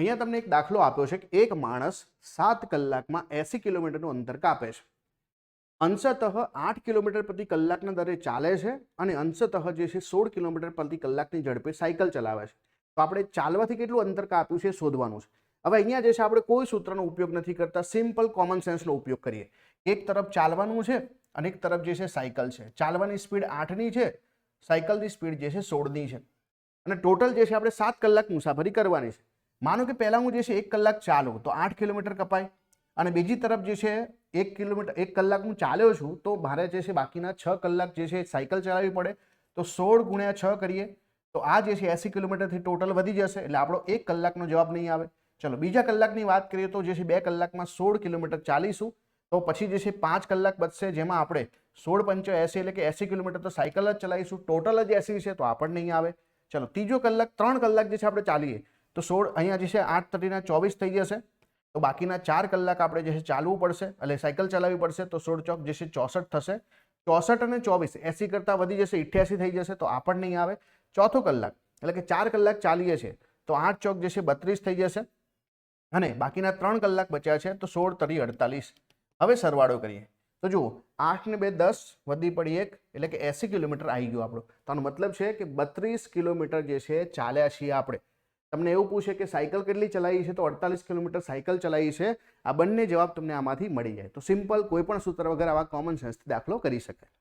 અહીંયા તમને એક દાખલો આપ્યો છે કે એક માણસ 7 કલાકમાં 80 કિલોમીટરનું અંતર કાપે છે. અંશતઃ 8 કિલોમીટર પ્રતિ કલાકના દરે ચાલે છે અને અંશતઃ જે છે 16 કિલોમીટર પ્રતિ કલાકની ઝડપે સાયકલ ચલાવે છે. તો આપણે ચાલવાથી કેટલું અંતર કાપ્યું છે શોધવાનું છે. હવે અહીંયા જે છે આપણે કોઈ સૂત્રનો ઉપયોગ નથી કરતા, સિમ્પલ કોમન સેન્સનો ઉપયોગ કરીએ. એક તરફ ચાલવાનું છે અને એક તરફ જે છે સાયકલ છે. ચાલવાની સ્પીડ 8ની છે, સાયકલની સ્પીડ જે છે 16ની છે અને ટોટલ જે છે આપણે 7 કલાક મુસાફરી કરવાની છે. માનો કે પહેલાં હું જે છે 1 કલાક ચાલું તો 8 કિલોમીટર કપાય અને બીજી તરફ જે છે 1 કલાક હું ચાલ્યો છું તો મારે જે છે બાકીના 6 કલાક જે છે સાયકલ ચલાવવી પડે. તો 16 ગુણ્યા 6 કરીએ તો આ જે છે 80 કિલોમીટરથી ટોટલ વધી જશે એટલે આપણો 1 કલાકનો જવાબ નહીં આવે. ચલો બીજા કલાકની વાત કરીએ તો જે છે 2 કલાકમાં 16 કિલોમીટર ચાલીશું તો પછી જે છે 5 કલાક બચશે, જેમાં આપણે 16 પંચો 80 એટલે કે 80 કિલોમીટર તો સાયકલ જ ચલાવીશું. ટોટલ જ 80 છે તો આ પણ નહીં આવે. ચલો ત્રીજો કલાક 3 કલાક જે છે આપણે ચાલીએ તો 16 અહીંયા જે છે 8 તરીના 24 થઈ જશે. તો બાકીના 4 કલાક આપણે જે છે ચાલવું પડશે એટલે સાયકલ ચલાવવી પડશે. તો 16 ચોક જે છે 64 થશે. 64 અને 24 80 કરતાં વધી જશે, 88 થઈ જશે તો આ પણ નહીં આવે. ચોથો કલાક એટલે કે 4 કલાક ચાલીએ છીએ તો 8 ચોક જે છે 32 થઈ જશે અને બાકીના 3 કલાક બચ્યા છે તો 16 તરી 48. હવે સરવાળો કરીએ તો જુઓ 8 ને 2 10 વધી પડી 1 એટલે કે 80 કિલોમીટર આવી ગયું આપણું. તો આનો મતલબ છે કે 32 કિલોમીટર જે છે ચાલ્યા છીએ આપણે. તમને એવું પૂછે કે સાયકલ કેટલી ચલાવી છે તો 48 કિલોમીટર સાયકલ ચલાવી છે. આ બંને જવાબ તમને આમાંથી મળી જાય. તો સિમ્પલ કોઈ પણ સૂત્ર વગર આવા કોમન સેન્સથી દાખલો કરી શકાય.